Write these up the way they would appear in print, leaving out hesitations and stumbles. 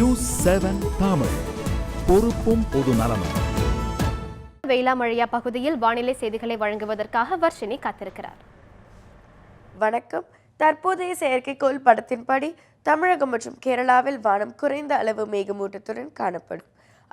News 7 Tamil, பொறுப்பும் பொது நலமும். வெயிலாமழியா பகுதியில் வானிலை செய்திகளை வழங்குவதற்காக வர்ஷினி காத்திருக்கிறார். வணக்கம். தற்போதைய செயற்கைக்கோள் படத்தின்படி தமிழகம் மற்றும் கேரளாவில் வானம் குறைந்த அளவு மேகமூட்டத்துடன் காணப்படும்.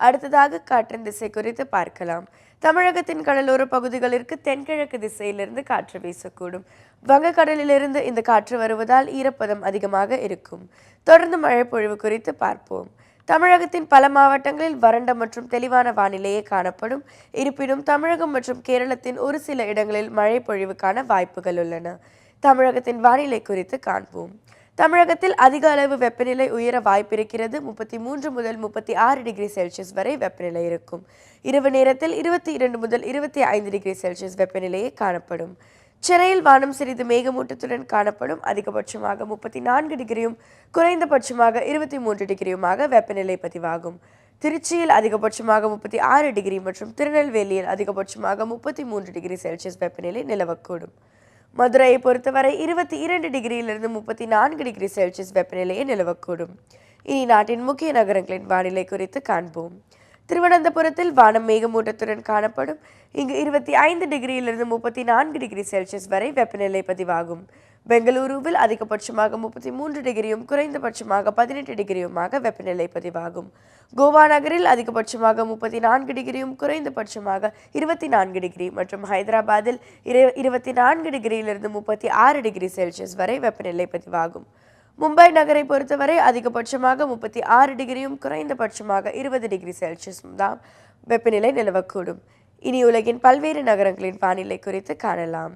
அடுத்ததாக காற்றின் திசை குறித்து பார்க்கலாம். தமிழகத்தின் கடலோர பகுதிகளிற்கு தென்கிழக்கு திசையிலிருந்து காற்று வீசக்கூடும். வங்கக்கடலிலிருந்து இந்த காற்று வருவதால் ஈரப்பதம் அதிகமாக இருக்கும். தொடர்ந்து மழை பொழிவு குறித்து பார்ப்போம். தமிழகத்தின் பல மாவட்டங்களில் வறண்ட மற்றும் தெளிவான வானிலையே காணப்படும். இருப்பினும் தமிழகம் மற்றும் கேரளத்தின் ஒரு சில இடங்களில் மழை பொழிவுக்கான வாய்ப்புகள் உள்ளன. தமிழகத்தின் வானிலை குறித்து காண்போம். தமிழகத்தில் அதிக அளவு வெப்பநிலை உயர வாய்ப்பிருக்கிறது. 33 முதல் 36 டிகிரி செல்சியஸ் வரை வெப்பநிலை இருக்கும். இரவு நேரத்தில் 22 முதல் 25 டிகிரி செல்சியஸ் வெப்பநிலையே காணப்படும். சென்னையில் வானம் சிறிது மேகமூட்டத்துடன் காணப்படும். அதிகபட்சமாக 34 டிகிரியும் குறைந்தபட்சமாக 23 டிகிரியுமாக வெப்பநிலை பதிவாகும். திருச்சியில் அதிகபட்சமாக 36 டிகிரி மற்றும் திருநெல்வேலியில் அதிகபட்சமாக 33 டிகிரி செல்சியஸ் வெப்பநிலை நிலவக்கூடும். மதுரையை பொறுத்தவரை 22 டிகிரியிலிருந்து 34 டிகிரி செல்சியஸ் வெப்பநிலையை நிலவக்கூடும். இனி நாட்டின் முக்கிய நகரங்களின் வானிலை குறித்து காண்போம். திருவனந்தபுரத்தில் வானம் மேகமூட்டத்துடன் காணப்படும். இங்கு 25 டிகிரியிலிருந்து 34 டிகிரி செல்சியஸ் வரை வெப்பநிலை பதிவாகும். பெங்களூருவில் அதிகபட்சமாக 33 டிகிரியும் குறைந்தபட்சமாக 18 டிகிரியுமாக வெப்பநிலை பதிவாகும். கோவா நகரில் அதிகபட்சமாக 34 டிகிரியும் குறைந்தபட்சமாக 24 டிகிரி மற்றும் ஹைதராபாத்தில் 24 டிகிரியிலிருந்து 36 டிகிரி செல்சியஸ் வரை வெப்பநிலை பதிவாகும். மும்பை நகரை பொறுத்தவரை அதிகபட்சமாக 36 டிகிரியும் குறைந்தபட்சமாக 20 டிகிரி செல்சியஸ் தான் வெப்பநிலை நிலவக்கூடும். இனி உலகின் பல்வேறு நகரங்களின் வானிலை குறித்து காணலாம்.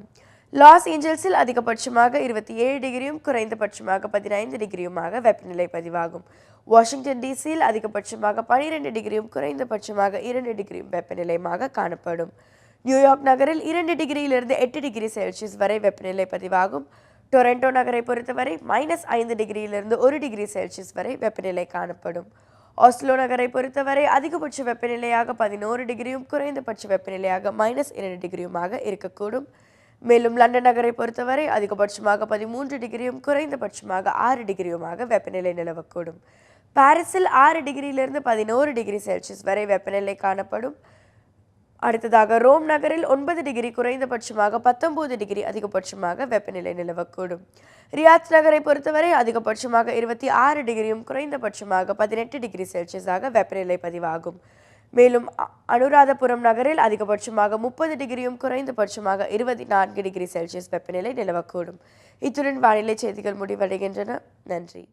லாஸ் ஏஞ்சல்ஸில் அதிகபட்சமாக 27 டிகிரியும் குறைந்தபட்சமாக 15 டிகிரியுமாக வெப்பநிலை பதிவாகும். வாஷிங்டன் டிசியில் அதிகபட்சமாக 12 டிகிரியும் குறைந்தபட்சமாக 2 டிகிரியும் வெப்பநிலையாக காணப்படும். நியூயார்க் நகரில் 2 டிகிரியிலிருந்து 8 டிகிரி செல்சியஸ் வரை வெப்பநிலை பதிவாகும். டொரண்டோ நகரை பொறுத்தவரை -5 டிகிரியிலிருந்து 1 டிகிரி செல்சியஸ் வரை வெப்பநிலை காணப்படும். ஆஸ்லோ நகரை பொறுத்தவரை அதிகபட்ச வெப்பநிலையாக 11 டிகிரியும் குறைந்தபட்ச வெப்பநிலையாக -2 டிகிரியுமாக இருக்கக்கூடும். மேலும் லண்டன் நகரை பொறுத்தவரை அதிகபட்சமாக 13 டிகிரியும் குறைந்தபட்சமாக 6 டிகிரியுமாக வெப்பநிலை நிலவக்கூடும். பாரிஸில் 6 டிகிரியிலிருந்து 11 டிகிரி செல்சியஸ் வரை வெப்பநிலை காணப்படும். அடுத்ததாக ரோம் நகரில் 9 டிகிரி குறைந்தபட்சமாக 19 டிகிரி அதிகபட்சமாக வெப்பநிலை நிலவக்கூடும். ரியாத் நகரை பொறுத்தவரை அதிகபட்சமாக 26 டிகிரியும் குறைந்தபட்சமாக 18 டிகிரி செல்சியஸாக வெப்பநிலை பதிவாகும். மேலும் அனுராதபுரம் நகரில் அதிகபட்சமாக 30 டிகிரியும் குறைந்தபட்சமாக 24 டிகிரி செல்சியஸ் வெப்பநிலை நிலவக்கூடும். இத்துடன் வானிலை செய்திகள் முடிவடைகின்றன. நன்றி.